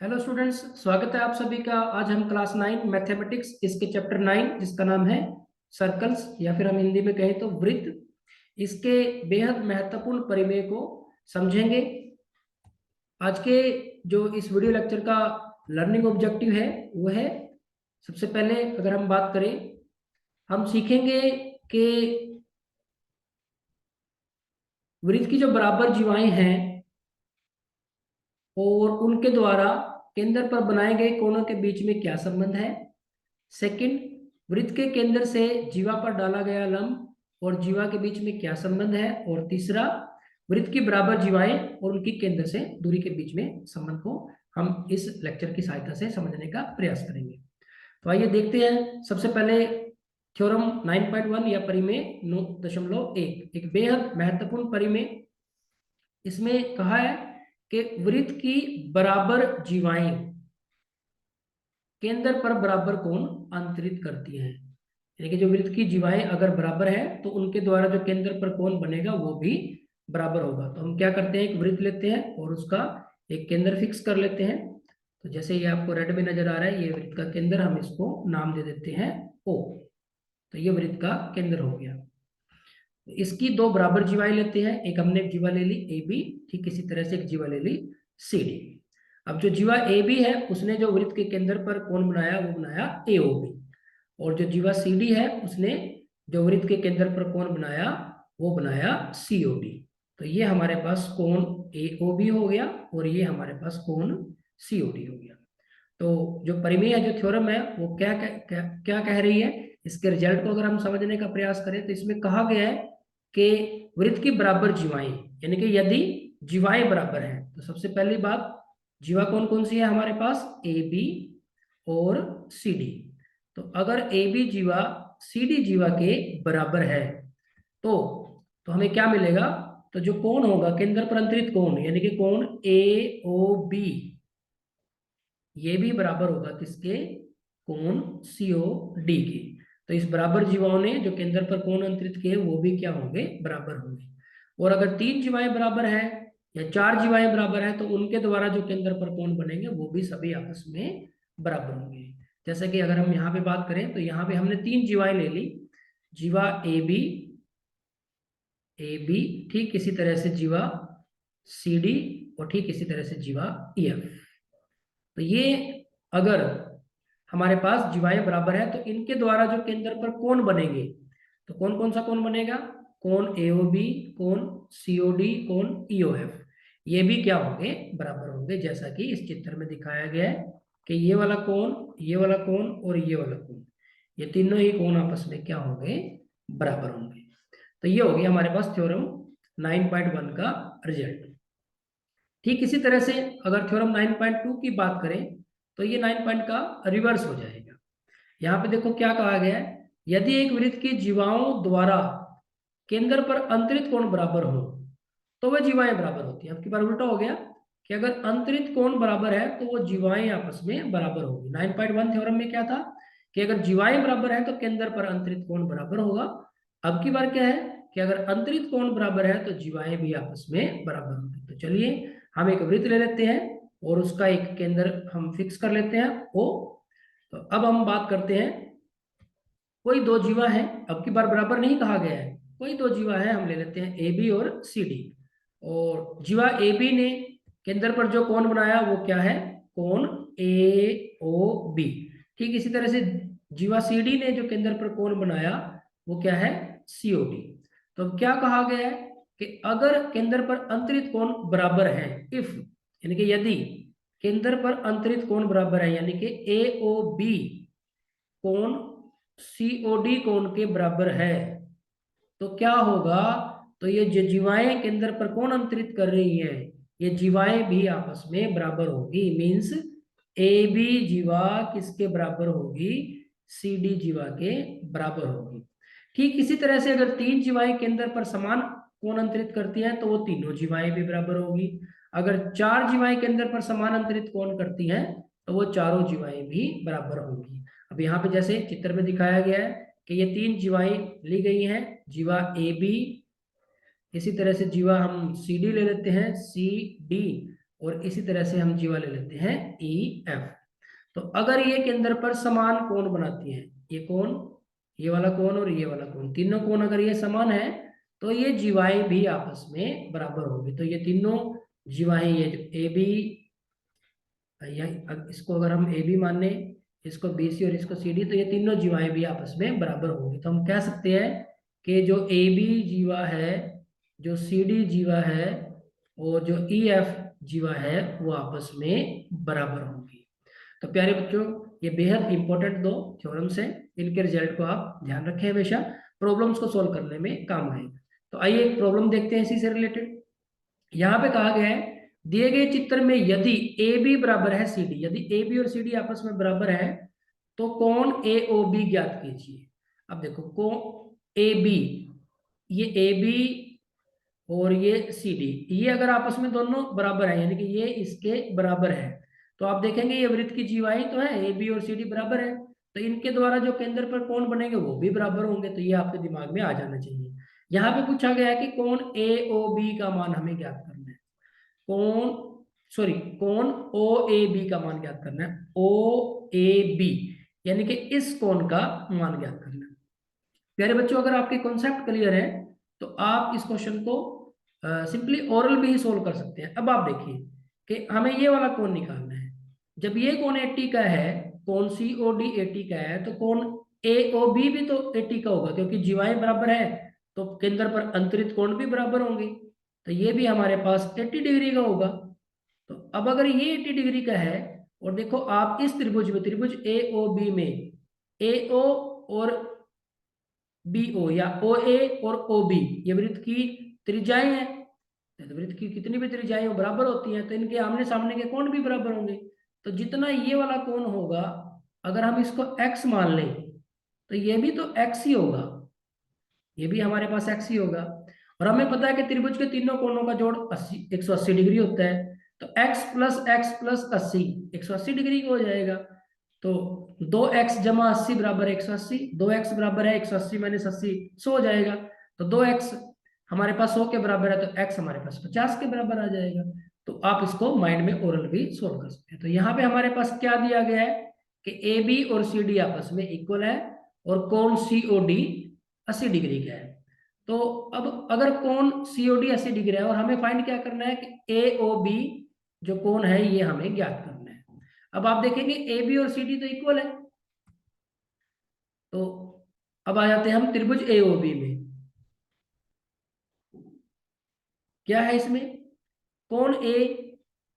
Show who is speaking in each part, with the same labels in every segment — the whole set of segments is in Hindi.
Speaker 1: हेलो स्टूडेंट्स, स्वागत है आप सभी का। आज हम क्लास 9 मैथमेटिक्स इसके चैप्टर 9 जिसका नाम है सर्कल्स या फिर हम हिंदी में कहें तो वृत्त, इसके बेहद महत्वपूर्ण परिमेय को समझेंगे। आज के जो इस वीडियो लेक्चर का लर्निंग ऑब्जेक्टिव है वो है, सबसे पहले अगर हम बात करें, हम सीखेंगे कि वृत्त की जो बराबर जीवाएं हैं और उनके द्वारा केंद्र पर बनाए गए कोणों के बीच में क्या संबंध है। सेकंड, वृत्त के केंद्र से जीवा पर डाला गया लंब और जीवा के बीच में क्या संबंध है। और तीसरा, वृत्त की बराबर जीवाएं और उनकी केंद्र से दूरी के बीच में संबंध को हम इस लेक्चर की सहायता से समझने का प्रयास करेंगे। तो आइए देखते हैं। सबसे पहले थ्योरम 9.1 या परिमेय 9.1, एक बेहद महत्वपूर्ण परिमेय। इसमें कहा है कि वृत्त की बराबर जीवाएं केंद्र पर बराबर कोण अंतरित करती हैं। यानी कि जो वृत्त की जीवाएं अगर बराबर है तो उनके द्वारा जो केंद्र पर कोण बनेगा वो भी बराबर होगा। तो हम क्या करते हैं, एक वृत्त लेते हैं और उसका एक केंद्र फिक्स कर लेते हैं। तो जैसे ये आपको रेड में नजर आ रहा है, ये वृत्त का केंद्र, हम इसको नाम दे देते हैं O। तो ये वृत्त का केंद्र हो गया। इसकी दो बराबर जीवाएं लेते हैं, एक हमने एक जीवा ले ली AB, ठीक इसी तरह से एक जीवा ले ली CD। अब जो जीवा AB है उसने जो वृत्त के केंद्र पर कोण बनाया वो बनाया AOB, और जो जीवा CD है उसने जो वृत्त के केंद्र पर कोण बनाया वो बनाया COD। तो ये हमारे पास कोण AOB हो गया और ये हमारे पास कोण COD हो गया। तो जो परिमेय है, जो थ्योरम है, वो क्या कह रही है, इसके रिजल्ट को अगर हम समझने का प्रयास करें तो इसमें कहा गया है कि वृत्त की बराबर जीवाएं, यानी कि यदि जीवाएं बराबर हैं तो सबसे पहली बात, जीवा कौन कौन सी है हमारे पास, AB और CD। तो अगर AB जीवा CD जीवा के बराबर है तो हमें क्या मिलेगा, तो जो कोण होगा केंद्र पर अंतरित कोण, यानी कि कोण AOB, ये भी बराबर होगा किसके, कोण COD के। तो इस बराबर जीवाओं ने जो केंद्र पर कोण अंतरित किए वो भी क्या होंगे, बराबर होंगे। और अगर तीन जीवाएं बराबर है या चार जीवाएं बराबर है तो उनके द्वारा जो केंद्र पर कोण बनेंगे वो भी सभी आपस में बराबर होंगे। जैसे कि अगर हम यहाँ पे बात करें तो यहाँ पे हमने तीन जीवाएं ले ली, जीवा AB, ठीक इसी तरह से जीवा CD और ठीक इसी तरह से जीवा EF। तो ये अगर हमारे पास जीवाएं बराबर है तो इनके द्वारा जो केंद्र पर कोण बनेंगे, तो कौन कौन सा कोण बनेगा, कोण AOB, कोण COD, कोण EOF, ये भी क्या होंगे, बराबर होंगे। जैसा कि इस चित्र में दिखाया गया है कि ये वाला कोण, ये वाला कोण और ये वाला कोण, ये तीनों ही कोण आपस में क्या होंगे, बराबर होंगे। तो ये हो गया हमारे पास थ्योरम 9.1 का रिजल्ट। ठीक इसी तरह से अगर थ्योरम 9.2 की बात करें तो ये 9 पॉइंट का रिवर्स हो जाएगा। यहाँ पे देखो क्या कहा गया है, यदि एक वृत्त की जीवाओं द्वारा केंद्र पर अंतरित कोण बराबर हो तो वह जीवाएं बराबर होती है। आपकी बार उल्टा हो गया कि अगर अंतरित कोण बराबर है तो वो जीवाएं आपस में बराबर होगी। 9.1 थ्योरम में क्या था कि अगर जीवाएं बराबर है तो केंद्र पर अंतरित कोण बराबर होगा। अब की बार क्या है कि अगर अंतरित कोण बराबर है तो जीवाएं भी आपस में बराबर होगी। तो चलिए हम एक वृत्त ले लेते हैं और उसका एक केंद्र हम फिक्स कर लेते हैं O। तो अब हम बात करते हैं, कोई दो जीवा है, अब की बार बराबर नहीं कहा गया है, कोई दो जीवा है, हम ले लेते हैं AB और CD। और जीवा AB ने केंद्र पर जो कोण बनाया वो क्या है, कोण AOB। ठीक इसी तरह से जीवा CD ने जो केंद्र पर कोण बनाया वो क्या है, COD। तो अब क्या कहा गया है कि अगर केंद्र पर अंतरित कोण बराबर है, इफ, यानी कि यदि केंद्र पर अंतरित कोण बराबर है, यानी कि AOB कोण COD कोण के बराबर है, तो क्या होगा, तो ये जो जीवाएं केंद्र पर कोण अंतरित कर रही हैं ये जीवाएं भी आपस में बराबर होगी। मींस AB जीवा किसके बराबर होगी, CD जीवा के बराबर होगी। ठीक इसी तरह से अगर तीन जीवाएं केंद्र पर समान कोण अंतरित करती हैं तो वो तीनों जीवाएं भी बराबर होगी। अगर चार जीवाएं केंद्र पर समान अंतरित कोण करती हैं तो वो चारों जीवाएं भी बराबर होंगी। अब यहाँ पे जैसे चित्र में दिखाया गया है कि ये तीन जीवाएं ली गई हैं, जीवा AB, इसी तरह से जीवा हम CD ले लेते हैं CD, और इसी तरह से हम जीवा ले लेते हैं ई एफ। तो अगर ये केंद्र पर समान कोण बनाती हैं, ये कोण, ये वाला कोण और ये वाला कोण, तीनों कोण अगर ये समान है तो ये जीवाएं भी आपस में बराबर होगी। तो ये तीनों जीवाएं, ये जो ए बी, इसको अगर हम ए बी मान लें, इसको बी सी और इसको सी डी, तो ये तीनों जीवाएं भी आपस में बराबर होंगी। तो हम कह सकते हैं कि जो ए बी जीवा है, जो सी डी जीवा है और जो ई एफ जीवा है वो आपस में बराबर होंगी। तो प्यारे बच्चों, ये बेहद इंपॉर्टेंट दो थ्योरम्स हैं, इनके रिजल्ट को आप ध्यान रखें, हमेशा प्रॉब्लम्स को सॉल्व करने में काम आएगा। तो आइए एक प्रॉब्लम देखते हैं इसी से रिलेटेड। यहाँ पे कहा गया है, दिए गए चित्र में यदि ए बी बराबर है सी डी, यदि ए बी और सी डी आपस में बराबर है तो कोण ए ओ बी ज्ञात कीजिए। अब देखो कोण ए बी, ये ए बी और ये सी डी, ये अगर आपस में दोनों बराबर है, यानी कि ये इसके बराबर है, तो आप देखेंगे ये वृत्त की जीवाएं तो है, ए बी और सी डी बराबर है, तो इनके द्वारा जो केंद्र पर कोण बनेंगे वो भी बराबर होंगे। तो ये आपके दिमाग में आ जाना चाहिए। यहाँ पे पूछा गया है कि कोण ए ओ बी का मान हमें ज्ञात करना है। कोण ओ ए बी का मान ज्ञात करना है, ओ ए बी, यानी कि इस कोण का मान ज्ञात करना है। प्यारे बच्चों, अगर आपके कॉन्सेप्ट क्लियर है तो आप इस क्वेश्चन को सिंपली ओरल भी ही सोल्व कर सकते हैं। अब आप देखिए कि हमें ये वाला कोण निकालना है। जब ये कोण 80 का है, कोण सी ओ डी 80 का है, तो कोण ए ओ बी भी तो 80 का होगा, क्योंकि जीवाएं बराबर है तो केंद्र पर अंतरित कोण भी बराबर होंगे। तो ये भी हमारे पास 80 डिग्री का होगा। तो अब अगर ये 80 डिग्री का है और देखो आप इस त्रिभुज में, त्रिभुज ए ओ बी में ए ओ और बी ओ या ओ ए और ओ बी, ये वृत्त की त्रिज्याएं हैं। तो वृत्त की कितनी भी त्रिज्याएं बराबर होती हैं तो इनके आमने सामने के कोण भी बराबर होंगे। तो जितना ये वाला कोण होगा, अगर हम इसको x मान लें तो ये भी तो x ही होगा, ये भी हमारे पास x ही होगा। और हमें पता है कि त्रिभुज के तीनों कोणों का जोड़ 180 डिग्री होता है। तो x प्लस 80 180 डिग्री का हो जाएगा। तो 2x जमा 80 बराबर 180, 2x बराबर है 180 माइनस 80 100 हो जाएगा। तो 2x हमारे पास 100 के बराबर है, तो x हमारे पास 50 के बराबर आ जाएगा। तो आप इसको माइंड में ओरल भी सोल्व कर सकते हैं। तो यहाँ पे हमारे पास क्या दिया गया है कि ए बी और सी डी आपस में इक्वल है और कोण सी ओ डी 80 डिग्री का है। तो अब अगर कोण सी ओ डी 80 डिग्री है और हमें फाइंड क्या करना है कि ए ओ बी जो कोण है ये हमें ज्ञात करना है। अब आप देखेंगे ए बी और सी डी तो इक्वल है। तो अब आ जाते हैं हम त्रिभुज ए ओ बी में। क्या है इसमें, कोण ए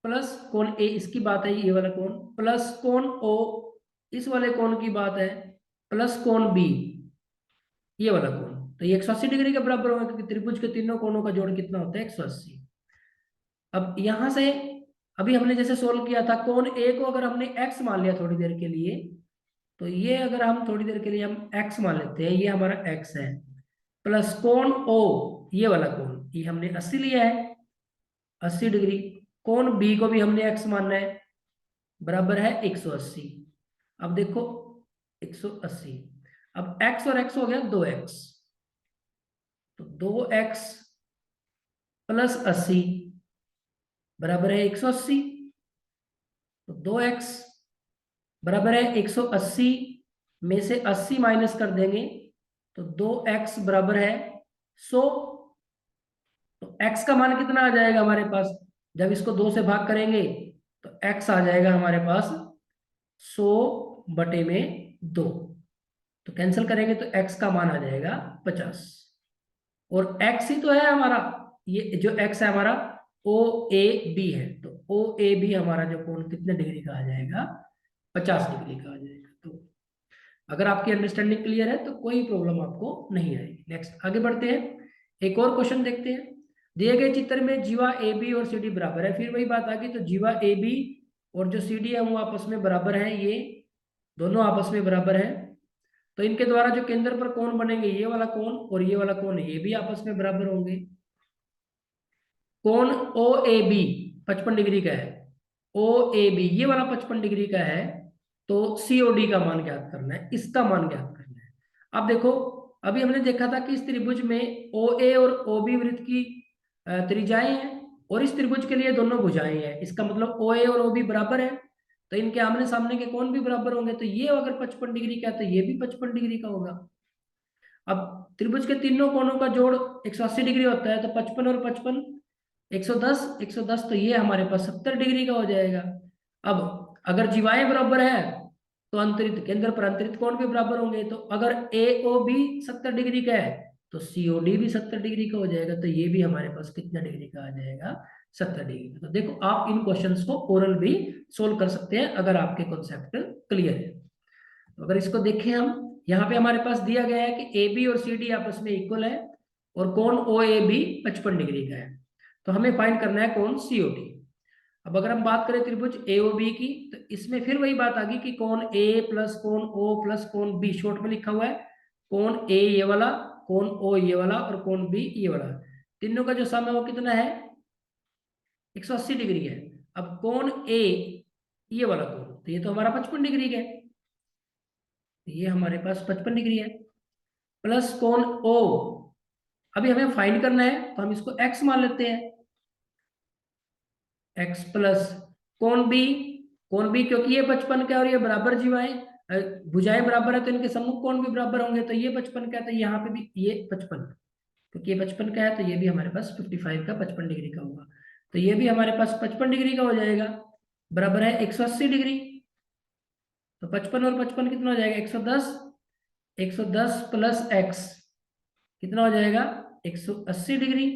Speaker 1: प्लस कोण ए, इसकी बात है ये वाला कोण, प्लस कोण ओ इस वाले कोण की बात है, प्लस कोण बी ये वाला कोण। तो ये 180 डिग्री के बराबर होगा, क्योंकि त्रिभुज के तीनों कोणों का जोड़ कितना होता है 180। अब यहां से अभी हमने जैसे सोल्व किया था, कोण ए को अगर हमने x मान लिया थोड़ी देर के लिए, तो ये अगर हम थोड़ी देर के लिए हम x मान लेते हैं, ये हमारा x है, प्लस कोण o ये वाला कोण, ये हमने 80 लिया है 80 डिग्री। कोण b को भी हमने x मानना है, बराबर है 180। अब देखो 180, अब x और x हो गया 2x, तो 2x प्लस 80 बराबर है 180। तो 2x बराबर है 180 में से 80 माइनस कर देंगे तो 2x बराबर है 100। तो x का मान कितना आ जाएगा हमारे पास, जब इसको 2 से भाग करेंगे तो x आ जाएगा हमारे पास 100 बटे में 2। तो कैंसिल करेंगे तो x का मान आ जाएगा 50। और x ही तो है हमारा, ये जो x है हमारा ओ ए बी है, तो ओ ए बी हमारा जो कोण कितने डिग्री का आ जाएगा 50 डिग्री का आ जाएगा। तो अगर आपकी अंडरस्टैंडिंग क्लियर है तो कोई प्रॉब्लम आपको नहीं आएगी। नेक्स्ट आगे बढ़ते हैं, एक और क्वेश्चन देखते हैं। दिए गए चित्र में जीवा ए बी और सी डी बराबर है। फिर वही बात आ गई, तो जीवा ए बी और जो सी डी है वो आपस में बराबर है, ये दोनों आपस में बराबर है। तो इनके द्वारा जो केंद्र पर कोण बनेंगे, ये वाला कोण और ये वाला कोण, ये भी आपस में बराबर होंगे। कोण ओ ए बी 55 डिग्री का है, ओ ए बी ये वाला 55 डिग्री का है, तो सीओडी का मान ज्ञात करना है, इसका मान ज्ञात करना है। अब देखो, अभी हमने देखा था कि इस त्रिभुज में ओ ए और ओ बी वृत्त की त्रिज्याएं हैं। और इस त्रिभुज के लिए दोनों भुजाएं हैं, इसका मतलब ओ ए और ओ बी बराबर है, तो इनके आमने सामने के कोण भी बराबर होंगे, तो ये अगर 55 डिग्री का है तो ये भी 55 डिग्री का होगा। अब त्रिभुज के तीनों कोणों का जोड़ 180 डिग्री होता है, तो 55 और 55 110, 110, तो ये हमारे पास 70 डिग्री का हो जाएगा। अब अगर जीवाएं बराबर है तो अंतरित केंद्र पर अंतरित कोण भी बराबर होंगे, तो अगर ए ओ बी 70 डिग्री का है तो सीओडी भी 70 डिग्री का हो जाएगा, तो ये भी हमारे पास कितना डिग्री का आ जाएगा, 70 डिग्री का। तो देखो आप इन क्वेश्चंस को ओरल भी सोल्व कर सकते हैं अगर आपके कॉन्सेप्ट क्लियर है। तो अगर इसको देखें हम, यहाँ पे हमारे पास दिया गया है कि ए बी और सी डी आपस में इक्वल है और कोण ओ ए बी 55 डिग्री का है, तो हमें फाइंड करना है कोण सीओडी। अब अगर हम बात करें त्रिभुज एओबी की, तो इसमें फिर वही बात आ गई कि कोण ए प्लस कोण ओ प्लस कोण बी, शॉर्ट में लिखा हुआ है कोण ए ये वाला, कोण ओ ये वाला और कोण बी ये वाला, तीनों का जो सम है वो कितना है, 180 डिग्री है। अब कोण ए ये वाला कोण, तो ये तो हमारा 55 डिग्री का है, तो ये हमारे पास 55 डिग्री है, प्लस कोण ओ, अभी हमें फाइंड करना है तो हम इसको एक्स मान लेते हैं, एक्स प्लस कोण बी, कोण बी क्योंकि ये 55 का और ये बराबर जीवाएं भुजाएं बराबर है तो इनके सम्मुख कोण भी बराबर होंगे, तो ये 55 का है तो यहाँ पे भी ये 55, क्योंकि ये 55 का है तो ये भी हमारे पास 55 का 55 डिग्री का होगा, तो ये भी हमारे पास 55 डिग्री का हो जाएगा, बराबर है 180 डिग्री। तो 55 और 55 कितना हो जाएगा, 110, 110 प्लस एक्स कितना हो जाएगा, 180 डिग्री।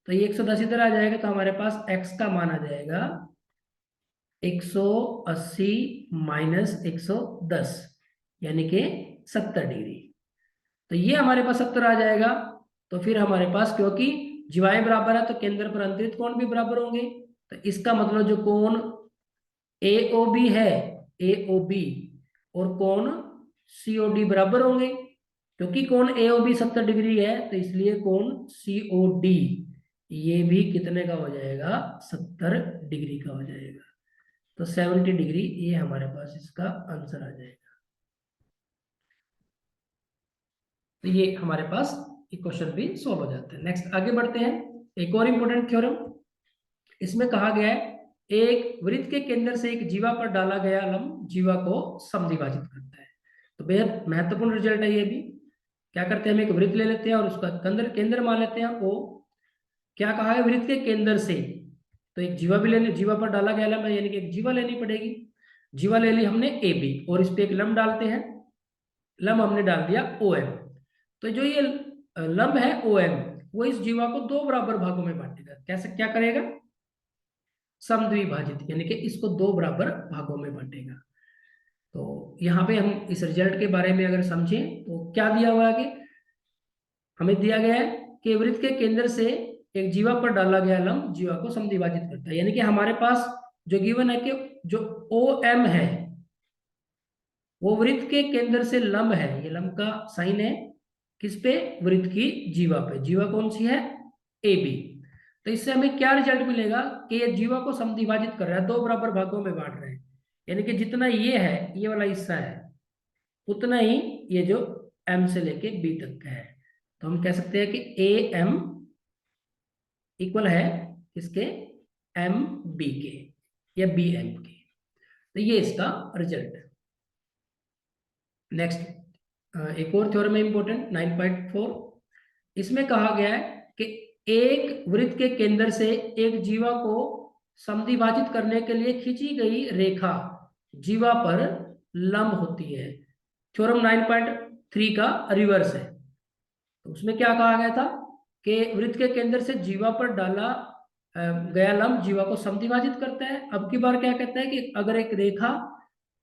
Speaker 1: तो ये 110 इधर आ जाएगा तो हमारे पास x का मान आ जाएगा 180 माइनस 110 यानी कि 70 डिग्री, तो ये हमारे पास 70 आ जाएगा। तो फिर हमारे पास क्योंकि जीवाएं बराबर है तो केंद्र पर अंतरित कोण भी बराबर होंगे, तो इसका मतलब जो कोण AOB है, AOB और कोण COD बराबर होंगे, क्योंकि कोण AOB 70 डिग्री है तो इसलिए कोण COD ये भी कितने का हो जाएगा, 70 डिग्री का हो जाएगा, तो 70 डिग्री ये हमारे पास इसका आंसर आ जाएगा। तो ये हमारे पास इक्वेशन भी सोल्व हो जाता है। नेक्स्ट आगे बढ़ते हैं, एक और इंपॉर्टेंट थ्योरम, इसमें कहा गया है एक वृत्त के केंद्र से एक जीवा पर डाला गया लंब जीवा को समद्विभाजित करता है, तो बेहद महत्वपूर्ण रिजल्ट है ये भी। क्या करते हैं, हम एक वृत्त ले लेते हैं और उसका केंद्र मान लेते हैं ओ, क्या कहा है, वृत्त के केंद्र से, तो एक जीवा भी लेने, जीवा पर डाला गया लंब है यानी कि एक जीवा लेनी पड़ेगी, जीवा ले ली हमने ए बी और इस पे एक लंब डालते हैं, लंब हमने डाल दिया ओ एम, तो जो ये लंब है ओ एम वो इस जीवा को दो बराबर भागों में बांटेगा, कैसे क्या करेगा, समद्विभाजित यानी कि इसको दो बराबर भागों में बांटेगा। तो यहाँ पे हम इस रिजल्ट के बारे में अगर समझें तो क्या दिया हुआ है कि हमें दिया गया है कि वृत्त के केंद्र से एक जीवा पर डाला गया लंब जीवा को समद्विभाजित करता है, यानी कि हमारे पास जो गिवन है कि जो ओ एम है वो वृत्त के केंद्र से लंब है, ये लंब का साइन है किस पे, वृत्त की जीवा पे, जीवा कौन सी है, ए बी। तो इससे हमें क्या रिजल्ट मिलेगा कि ये जीवा को समद्विभाजित कर रहा है, दो बराबर भागों में बांट रहे हैं, यानी कि जितना ये है ये वाला हिस्सा है उतना ही ये जो एम से लेके बी तक का है, तो हम कह सकते हैं कि ए एम इक्वल है किसके, एम बी के या बी एम के, तो ये इसका रिजल्ट है। नेक्स्ट एक और थ्योरम है इंपॉर्टेंट 9.4, इसमें कहा गया है कि एक वृत्त के केंद्र से एक जीवा को समद्विभाजित करने के लिए खींची गई रेखा जीवा पर लंब होती है, थ्योरम 9.3 का रिवर्स है। तो उसमें क्या कहा गया था कि वृत्त के केंद्र से जीवा पर डाला गया लंब जीवा को समद्विभाजित करता है। अब की बार क्या कहता है कि अगर एक रेखा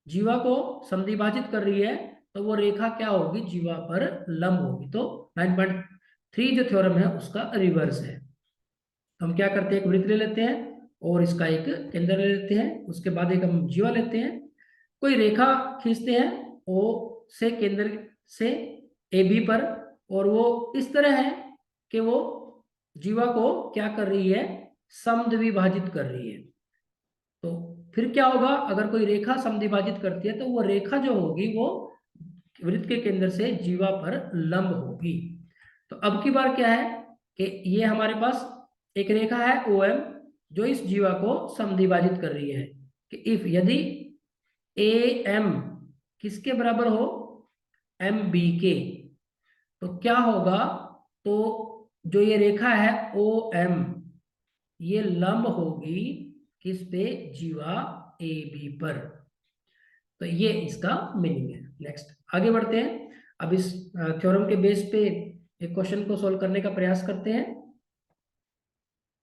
Speaker 1: जीवा को समद्विभाजित कर रही है तो वो रेखा क्या होगी, जीवा पर लंब होगी, तो 9.3 जो थ्योरम है उसका रिवर्स है। तो हम क्या करते हैं, एक वृत्त ले लेते हैं और इसका एक केंद्र ले लेते हैं, उसके बाद एक हम जीवा लेते हैं, कोई रेखा खींचते हैं ओ से केंद्र से ए बी पर, और वो इस तरह है कि वो जीवा को क्या कर रही है, समद्विभाजित कर रही है। तो फिर क्या होगा, अगर कोई रेखा समद्विभाजित करती है तो वो रेखा जो होगी वो वृत्त के केंद्र से जीवा पर लंब होगी। तो अब की बार क्या है कि ये हमारे पास एक रेखा है ओ एम जो इस जीवा को समद्विभाजित कर रही है कि इफ यदि ए एम किसके बराबर हो, एम बी के, तो क्या होगा, तो जो ये रेखा है ओ एम, ये लंब होगी किस पे, जीवा ए बी पर। तो ये इसका मीनिंग है। नेक्स्ट आगे बढ़ते हैं। अब इस थ्योरम के बेस पे एक क्वेश्चन को सॉल्व करने का प्रयास करते हैं।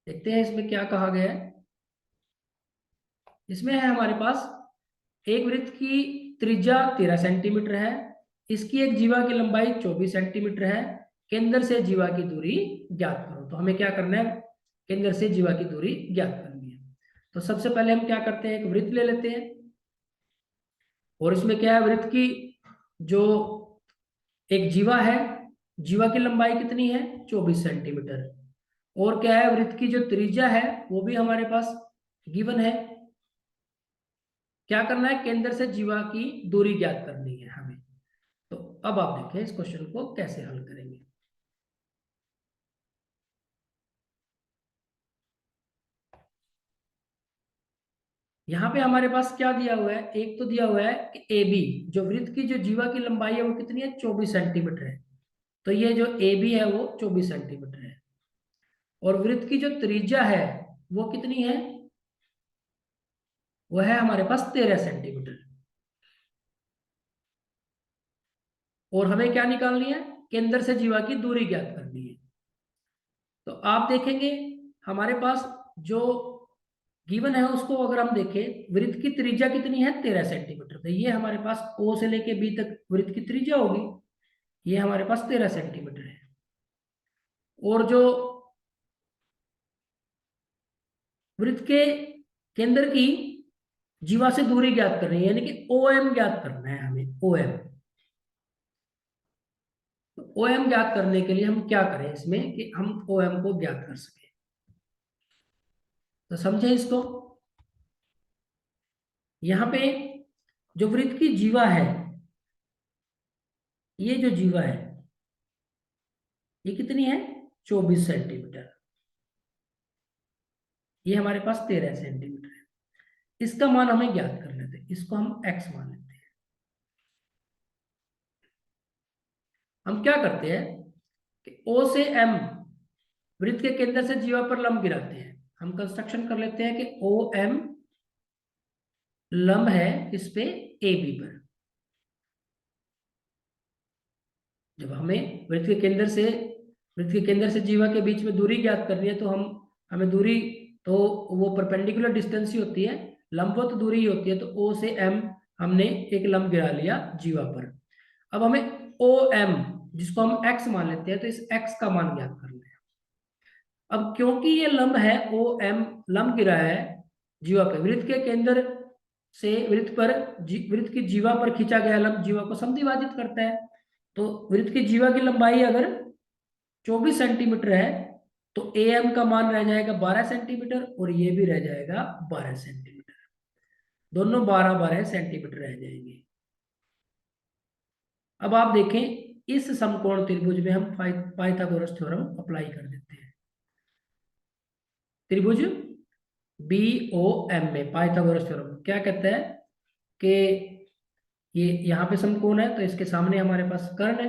Speaker 1: देखते हैं इसमें क्या कहा गया है। इसमें है हमारे पास एक वृत्त की त्रिज्या 13 सेंटीमीटर है, इसकी एक जीवा की लंबाई 24 सेंटीमीटर है, केंद्र से जीवा की दूरी ज्ञात करो। तो हमें क्या करना है, केंद्र से जीवा की दूरी ज्ञात करनी है। तो सबसे पहले हम क्या करते हैं, एक वृत्त ले लेते हैं, और इसमें क्या है, वृत्त की जो एक जीवा है, जीवा की लंबाई कितनी है, 24 सेंटीमीटर, और क्या है, वृत्त की जो त्रिज्या है वो भी हमारे पास गिवन है। क्या करना है, केंद्र से जीवा की दूरी ज्ञात करनी है हमें। तो अब आप देखें इस क्वेश्चन को कैसे हल करेंगे। यहाँ पे हमारे पास क्या दिया हुआ है, एक तो दिया हुआ है कि ए बी, जो वृत्त की जो जीवा की लंबाई है वो कितनी है, 24 सेंटीमीटर है। तो ये जो ए बी है वो 24 सेंटीमीटर है, और वृत्त की जो त्रिज्या है वो कितनी है, वो है हमारे पास 13 सेंटीमीटर। और हमें क्या निकालनी है, केंद्र से जीवा की दूरी ज्ञात करनी है। तो आप देखेंगे हमारे पास जो गिवन है उसको अगर हम देखें, वृत्त की त्रिज्या कितनी है, 13 सेंटीमीटर। तो ये हमारे पास ओ से लेके बी तक वृत्त की त्रिज्या होगी, ये हमारे पास 13 सेंटीमीटर है। और जो वृत्त के केंद्र की जीवा से दूरी ज्ञात करनी है, यानी कि ओ एम ज्ञात करना है हमें, ओ एम। तो ओ एम ज्ञात करने के लिए हम क्या करें इसमें कि हम ओ एम को ज्ञात कर सके। तो समझे इसको, यहाँ पे जो वृत्त की जीवा है, ये जो जीवा है ये कितनी है, 24 सेंटीमीटर, ये हमारे पास 13 सेंटीमीटर है। इसका मान हमें ज्ञात कर लेते हैं, इसको हम x मान लेते हैं। हम क्या करते हैं कि O से M वृत्त के केंद्र से जीवा पर लंब गिराते हैं। हम कंस्ट्रक्शन कर लेते हैं कि OM लंब है इस पे AB पर। जब हमें वृत्त के केंद्र से जीवा के बीच में दूरी ज्ञात करनी है, तो हमें दूरी, तो वो परपेंडिकुलर डिस्टेंस ही होती है, लंबवत दूरी ही होती है। तो O से M हमने एक लंब गिरा लिया जीवा पर। अब हमें OM जिसको हम x मान लेते हैं, तो इस x का मान ज्ञात करना है। अब क्योंकि ये लंब है, OM लंब गिरा है जीवा पे, वृत्त के केंद्र से वृत्त की जीवा पर खींचा गया लंब जीवा को समद्विभाजित करता है। तो वृत्त की जीवा की लंबाई अगर 24 सेंटीमीटर है, तो AM का मान रह जाएगा 12 सेंटीमीटर, और ये भी रह जाएगा 12 सेंटीमीटर, दोनों 12-12 सेंटीमीटर रह जाएंगे। अब आप देखें इस समकोण त्रिभुज में हम पाइथागोरस थ्योरम अप्लाई कर देते हैं। त्रिभुज BOM में पाइथागोरस थ्योरम क्या कहता है कि ये यहाँ पे समकोण है, तो इसके सामने हमारे पास कर्ण है,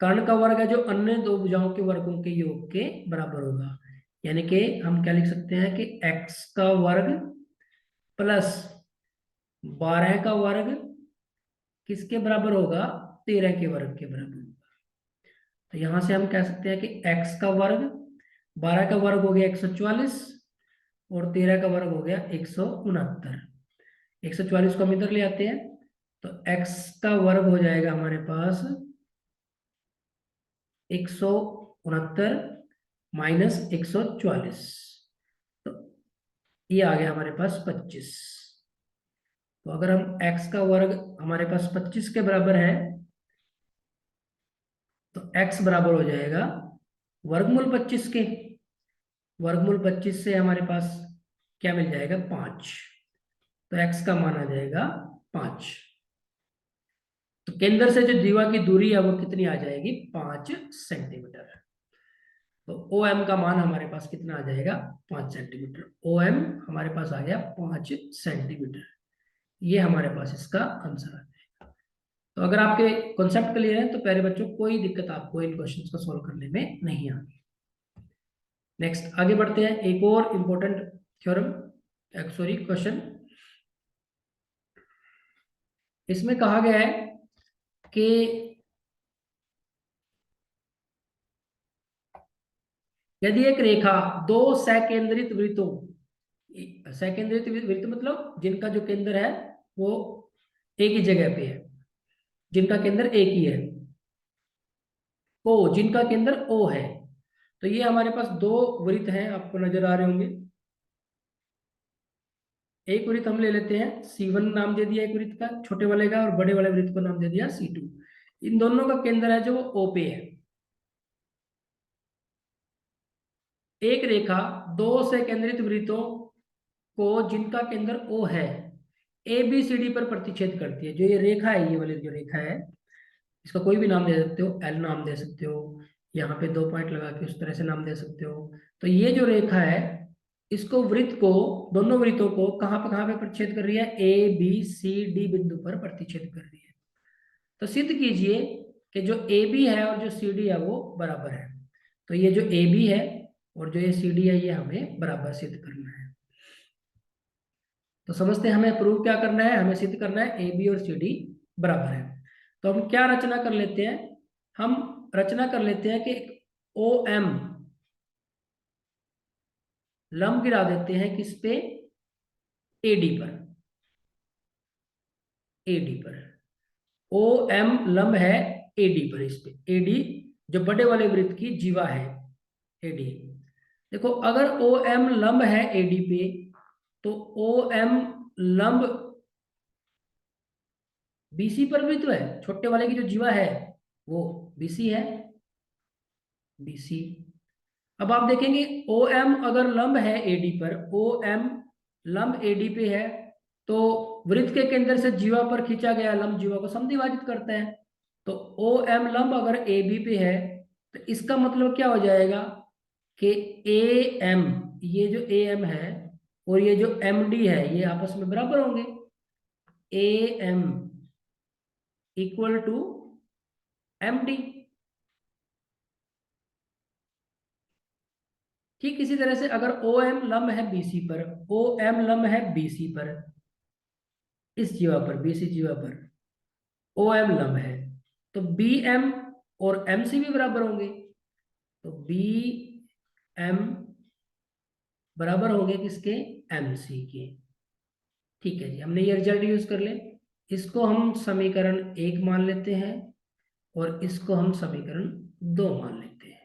Speaker 1: कर्ण का वर्ग है जो अन्य दो भुजाओं के वर्गों के योग के बराबर होगा। यानी कि हम क्या लिख सकते हैं कि x का वर्ग प्लस 12 का वर्ग किसके बराबर होगा, 13 के वर्ग के बराबर होगा। तो यहां से हम कह सकते हैं कि x का वर्ग, 12 का वर्ग हो गया 144, और 13 का वर्ग हो गया 169। 144 को हम इधर ले आते हैं, तो x का वर्ग हो जाएगा हमारे पास 169 माइनस 144, तो ये आ गया हमारे पास 25। तो अगर हम x का वर्ग हमारे पास 25 के बराबर है, तो x बराबर हो जाएगा वर्गमूल 25 के, वर्गमूल 25 से हमारे पास क्या मिल जाएगा, 5। तो x का मान आ जाएगा 5। तो केंद्र से जो दीवार की दूरी है वो कितनी आ जाएगी, 5 सेंटीमीटर। तो ओ एम का मान हमारे पास कितना आ जाएगा, 5 सेंटीमीटर। ओ एम हमारे पास आ गया 5 सेंटीमीटर। ये हमारे पास इसका आंसर है। तो अगर आपके कॉन्सेप्ट क्लियर है तो प्यारे बच्चों कोई दिक्कत आपको इन क्वेश्चंस को सॉल्व करने में नहीं आएगी। नेक्स्ट आगे बढ़ते हैं, एक और इंपॉर्टेंट थ्योरम, सॉरी क्वेश्चन। इसमें कहा गया है कि यदि एक रेखा दो सकेंद्रित वृत्तों, सकेंद्रित वृत्त मतलब जिनका जो केंद्र है वो एक ही जगह पे है, जिनका केंद्र एक ही है, ओ जिनका केंद्र ओ है। तो ये हमारे पास दो वृत्त हैं, आपको नजर आ रहे होंगे। एक वृत्त हम ले लेते हैं, C1 नाम दे दिया एक वृत्त का, छोटे वाले का, और बड़े वाले वृत्त को नाम दे दिया C2। इन दोनों का केंद्र है जो ओ पे है। एक रेखा दो से केंद्रित वृत्तों को जिनका केंद्र ओ है ए बी सी डी पर प्रतिच्छेद करती है। जो ये रेखा है, ये वाली जो रेखा है, इसका कोई भी नाम दे सकते हो, एल नाम दे सकते हो, यहाँ पे 2 पॉइंट लगा के उस तरह से नाम दे सकते हो। तो ये जो रेखा है, इसको वृत्त को, दोनों वृत्तों को कहाँ पे प्रतिच्छेद कर रही है, ए बी सी डी बिंदु पर प्रतिच्छेद कर रही है। तो सिद्ध कीजिए कि जो ए बी है और जो सी डी है वो बराबर है। तो ये जो ए बी है और जो ये सी डी है, ये हमें बराबर सिद्ध करना है। तो समझते हैं हमें प्रूव क्या करना है, हमें सिद्ध करना है ए बी और सी डी बराबर है। तो हम क्या रचना कर लेते हैं, हम रचना कर लेते हैं कि ओ एम लंब गिरा देते हैं किस पे, एडी पर। एडी पर ओ एम लंब है एडी पर, इस पे एडी जो बड़े वाले वृत्त की जीवा है, एडी। देखो अगर ओ एम लंब है एडी पे, तो ओ एम लंब बीसी पर भी तो है, छोटे वाले की जो जीवा है वो बीसी है, बीसी। अब आप देखेंगे ओ एम अगर लंब है एडी पर, ओ एम लंब एडी पे है, तो वृत्त के केंद्र से जीवा पर खींचा गया लंब जीवा को समद्विभाजित करता है। तो ओ एम लंब अगर ए बी पे है, तो इसका मतलब क्या हो जाएगा कि ए एम, ये जो ए एम है और ये जो एम डी है, ये आपस में बराबर होंगे। A M equal to M D. ठीक इसी तरह से अगर ओ एम लंब है बीसी पर, ओ एम लंब है बीसी पर, इस जीवा पर, बीसी जीवा पर ओ एम लंब है, तो बी एम और एम सी भी बराबर होंगे। तो बी एम बराबर होंगे किसके, एम सी के। ठीक है जी, हमने ये रिजल्ट यूज कर ले। इसको हम समीकरण 1 मान लेते हैं और इसको हम समीकरण 2 मान लेते हैं।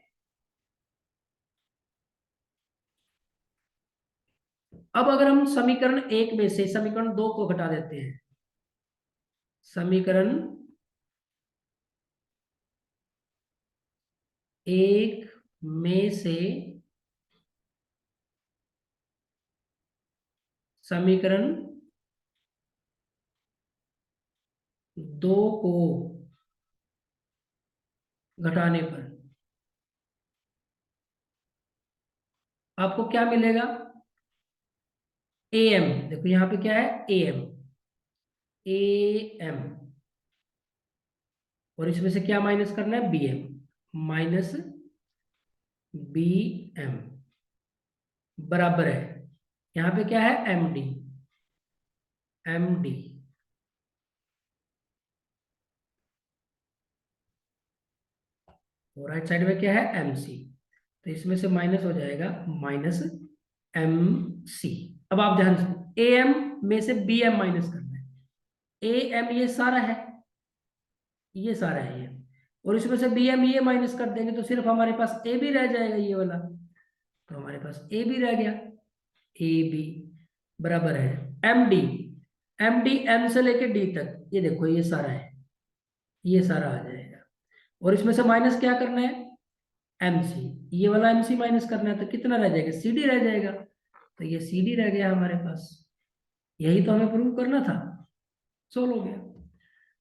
Speaker 1: अब अगर हम समीकरण 1 में से समीकरण 2 को घटा देते हैं, समीकरण 1 में से समीकरण 2 को घटाने पर आपको क्या मिलेगा, ए एम। देखो यहाँ पे क्या है, ए एम, ए एम, और इसमें से क्या माइनस करना है, B M, minus B M बराबर है, यहाँ पे क्या है, एम डी, एम डी। और राइट साइड में क्या है, एम सी। तो इसमें से माइनस हो जाएगा माइनस एम सी। अब आप ध्यान से, ए एम में से बी एम माइनस करना है। ए एम ये सारा है, ये सारा है ये, और इसमें से बी एम ये माइनस कर देंगे तो सिर्फ हमारे पास ए बी रह जाएगा, ये वाला। तो हमारे पास ए बी रह गया, ए बी बराबर है M D. M D M से लेके डी तक, ये देखो ये सारा है, ये सारा आ जाएगा। और इसमें से माइनस क्या करना है, एम सी, ये वाला एम सी माइनस करना है, तो कितना रह जाएगा, सी डी रह जाएगा। तो ये सी डी रह गया हमारे पास। यही तो हमें प्रूव करना था, सोल्व हो गया।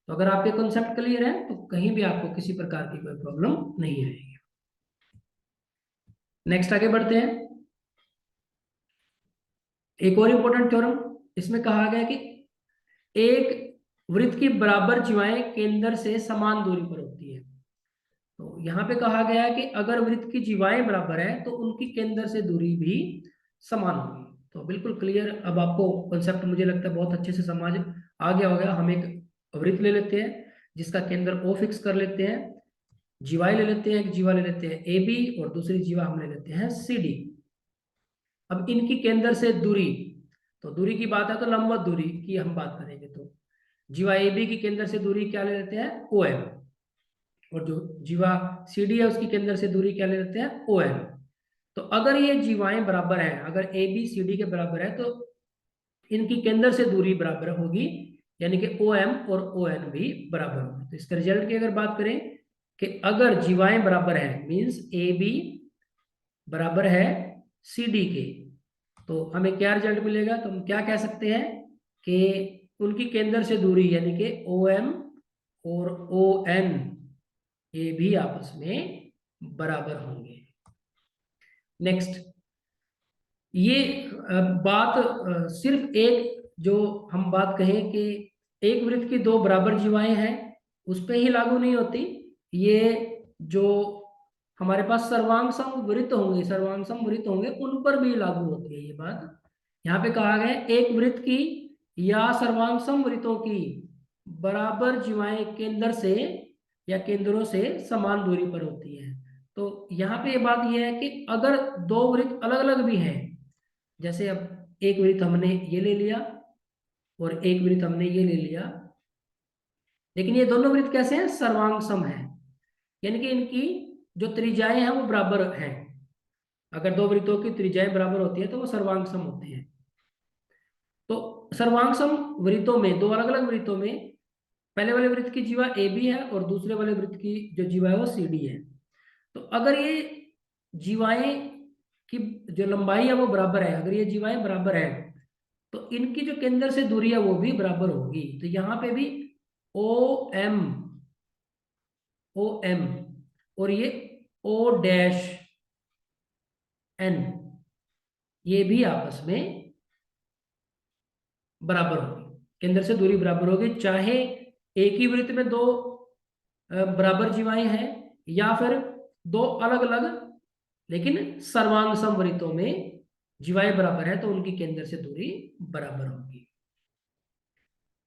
Speaker 1: तो अगर आपके कॉन्सेप्ट क्लियर है तो कहीं भी आपको किसी प्रकार की कोई प्रॉब्लम नहीं आएगी। नेक्स्ट आगे बढ़ते हैं। एक और इंपॉर्टेंट थ्योरम इसमें कहा गया कि एक वृत्त की बराबर जीवाएं केंद्र से समान दूरी पर होती है। तो यहाँ पे कहा गया है कि अगर वृत्त की जीवाएं बराबर है तो उनकी केंद्र से दूरी भी समान होगी। तो बिल्कुल क्लियर, अब आपको कॉन्सेप्ट मुझे लगता है बहुत अच्छे से समझ आ गया होगा। हम एक वृत्त ले लेते हैं जिसका केंद्र ओ फिक्स कर लेते हैं, जीवाएं ले लेते हैं, एक जीवा ले लेते हैं ए बी और दूसरी जीवा हम ले लेते हैं सी डी। अब इनकी केंद्र से दूरी, तो दूरी की बात है तो लंबवत दूरी की हम बात करेंगे, तो जीवा ए बी की केंद्र से दूरी क्या ले लेते हैं, ओ एम, और जो जीवा सी डी है उसकी केंद्र से दूरी क्या ले लेते हैं, ओ एन। तो अगर ये जीवाएं बराबर हैं, अगर ए बी सी डी के बराबर है, तो इनकी केंद्र से दूरी बराबर होगी, यानी कि ओ एम और ओ एन भी बराबर होगी। तो इसके रिजल्ट की अगर बात करें कि अगर जीवाएं बराबर हैं, मीन्स ए बी बराबर है सी डी के, तो हमें क्या रिजल्ट मिलेगा, तो हम क्या कह सकते हैं कि उनकी केंद्र से दूरी यानी कि ओ एम और ओ एन ये भी आपस में बराबर होंगे। नेक्स्ट, ये बात सिर्फ एक, जो हम बात कहें कि एक वृत्त की दो बराबर जीवाएं हैं उस पे ही लागू नहीं होती, ये जो हमारे पास सर्वांग समवृत्त होंगे, सर्वांग समवृत्त होंगे उन पर भी लागू होती है ये बात। यहाँ पे कहा गया है एक वृत्त की या सर्वांग समवृत्तों की बराबर जीवाएं केंद्र से या केंद्रों से समान दूरी पर होती है। तो यहाँ पे ये बात यह है कि अगर दो वृत्त अलग अलग भी हैं, जैसे अब एक वृत्त हमने ये ले लिया और एक वृत्त हमने ये ले लिया, लेकिन ये दोनों वृत्त कैसे हैं, सर्वांग सम है, यानी कि इनकी जो त्रिज्याएं हैं वो बराबर हैं। अगर दो वृत्तों की त्रिज्याएं बराबर होती है तो वो सर्वांग सम होते हैं। तो सर्वांग सम वृत्तों में, दो अलग अलग वृत्तों में, पहले वाले वृत्त की जीवा ए बी है और दूसरे वाले वृत्त की जो जीवा है वो सी डी है। तो अगर ये जीवाएं की जो लंबाई है वो बराबर है, अगर ये जीवाएं बराबर है तो इनकी जो केंद्र से दूरी है वो भी बराबर होगी। तो यहाँ पे भी ओ एम, ओ एम और ये ओ डैश एन, ये भी आपस में बराबर होगी, केंद्र से दूरी बराबर होगी, चाहे एक ही वृत्त में दो बराबर जीवाएं हैं या फिर दो अलग अलग लेकिन सर्वांग समवृत्तों में जीवाएं बराबर है तो उनकी केंद्र से दूरी बराबर होगी।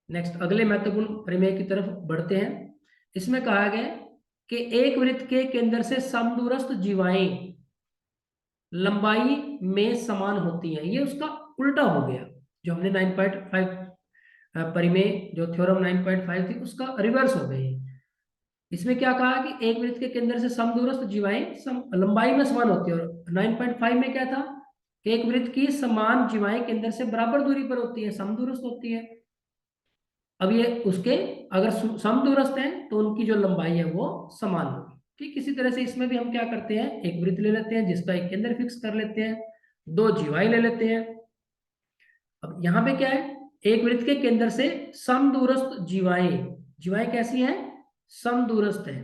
Speaker 1: नेक्स्ट, अगले महत्वपूर्ण प्रमेय की तरफ बढ़ते हैं। इसमें कहा गया कि एक वृत्त के केंद्र से समदूरस्थ जीवाएं लंबाई में समान होती हैं, ये उसका उल्टा हो गया। जो हमने 9.5 परिमेय जो थ्योरम 9.5 थी उसका रिवर्स हो गई। इसमें क्या कहा कि एक वृत्त के केंद्र से समदूरस्थ जीवाएं लंबाई में समान होती है, और 9.5 में क्या था कि एक वृत्त की समान जीवाएं केंद्र से बराबर दूरी पर होती है, समदूरस्थ होती है। अब ये उसके अगर समदूरस्थ हैं तो उनकी जो लंबाई है वो समान होगी। ठीक इसी तरह से इसमें भी हम क्या करते हैं, एक वृत्त ले लेते हैं जिसका एक केंद्र फिक्स कर लेते हैं, दो जीवाएं ले लेते हैं। अब यहाँ पे क्या है, एक वृत्त के केंद्र से समदूरस्थ जीवाएं, जीवाएं कैसी हैं, समदूरस्थ है,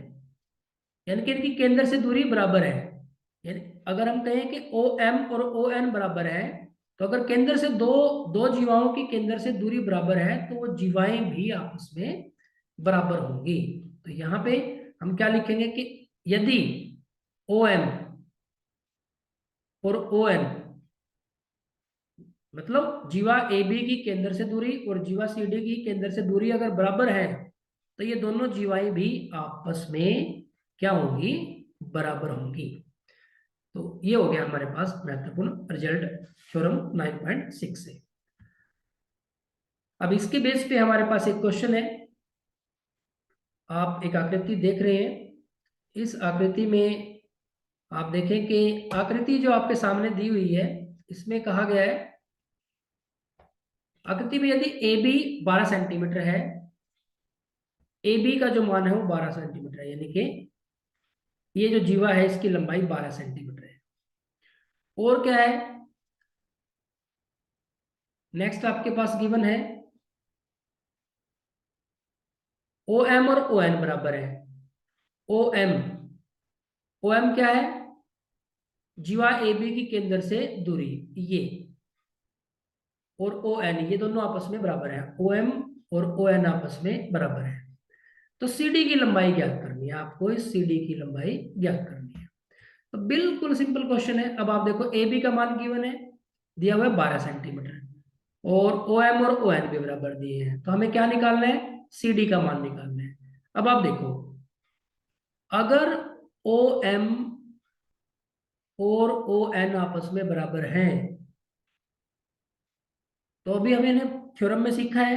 Speaker 1: यानी कि इनकी केंद्र से दूरी बराबर है। यानी अगर हम कहें कि ओ एम और ओ एन बराबर है, तो अगर केंद्र से दो दो जीवाओं की केंद्र से दूरी बराबर है तो वो जीवाएं भी आपस में बराबर होंगी। तो यहाँ पे हम क्या लिखेंगे कि यदि ओ एम और ओ एन, मतलब जीवा ए बी की केंद्र से दूरी और जीवा सी डी की केंद्र से दूरी अगर बराबर है तो ये दोनों जीवाएं भी आपस में क्या होंगी, बराबर होंगी। तो ये हो गया हमारे पास महत्वपूर्ण रिजल्ट थ्योरम 9.6 से। अब इसके बेस पे हमारे पास एक क्वेश्चन है। आप एक आकृति देख रहे हैं, इस आकृति में आप देखें कि आकृति जो आपके सामने दी हुई है इसमें कहा गया है आकृति में यदि ए बी 12 सेंटीमीटर है, ए बी का जो मान है वो 12 सेंटीमीटर है, यानी कि ये जो जीवा है इसकी लंबाई 12 सेंटीमीटर है। और क्या है, नेक्स्ट आपके पास गिवन है ओ एम और ओ एन बराबर है। ओ एम, ओ एम क्या है, जीवा ए बी की केंद्र से दूरी ये, और ओ एन, ये दोनों आपस में बराबर है, ओ एम और ओ एन आपस में बराबर है। तो सी डी की लंबाई ज्ञात करनी है आपको, इस सी डी की लंबाई ज्ञात करनी है। तो बिल्कुल सिंपल क्वेश्चन है। अब आप देखो ए बी का मान गिवन है, दिया हुआ है 12 सेंटीमीटर, और ओ एम और ओ एन भी बराबर दिए हैं, तो हमें क्या निकालना है, सी डी का मान निकालना है। अब आप देखो, अगर ओ एम और ओ एन आपस में बराबर हैं, तो अभी हमने थ्योरम में सीखा है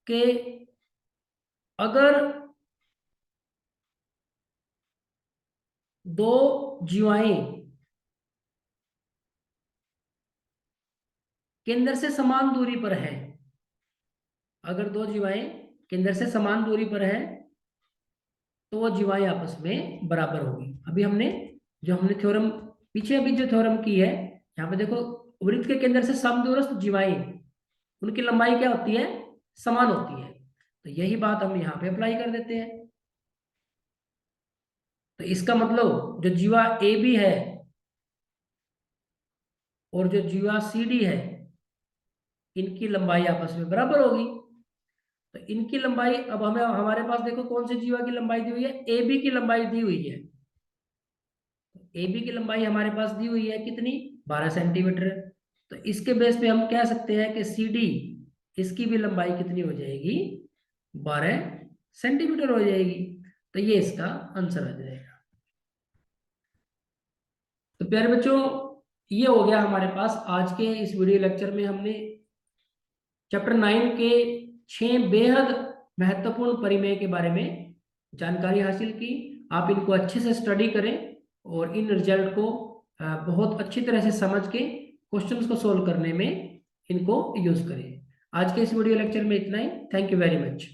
Speaker 1: कि अगर दो जीवाएं केंद्र से समान दूरी पर है, अगर दो जीवाएं केंद्र से समान दूरी पर है, तो वो जीवाएं आपस में बराबर होगी। अभी हमने थ्योरम, पीछे अभी जो थ्योरम की है, यहाँ पे देखो, वृत्त के केंद्र से समदूरस्थ जीवाएं, उनकी लंबाई क्या होती है, समान होती है। तो यही बात हम यहाँ पे अप्लाई कर देते हैं। तो इसका मतलब जो जीवा ए बी है और जो जीवा सी डी है, इनकी लंबाई आपस में बराबर होगी। तो इनकी लंबाई, अब हमें हमारे पास देखो कौन से जीवा की लंबाई दी हुई है, ए बी की लंबाई दी हुई है। ए बी की लंबाई हमारे पास दी हुई है कितनी, 12 सेंटीमीटर। तो इसके बेस पे हम कह सकते हैं कि सी डी, इसकी भी लंबाई कितनी हो जाएगी, 12 सेंटीमीटर हो जाएगी। तो ये इसका आंसर आ जाएगा। तो प्यारे बच्चों, ये हो गया हमारे पास आज के इस वीडियो लेक्चर में। हमने चैप्टर 9 के 6 बेहद महत्वपूर्ण परिमेय के बारे में जानकारी हासिल की। आप इनको अच्छे से स्टडी करें और इन रिजल्ट को बहुत अच्छी तरह से समझ के क्वेश्चंस को सोल्व करने में इनको यूज करें। आज के इस वीडियो लेक्चर में इतना ही। Thank you very much.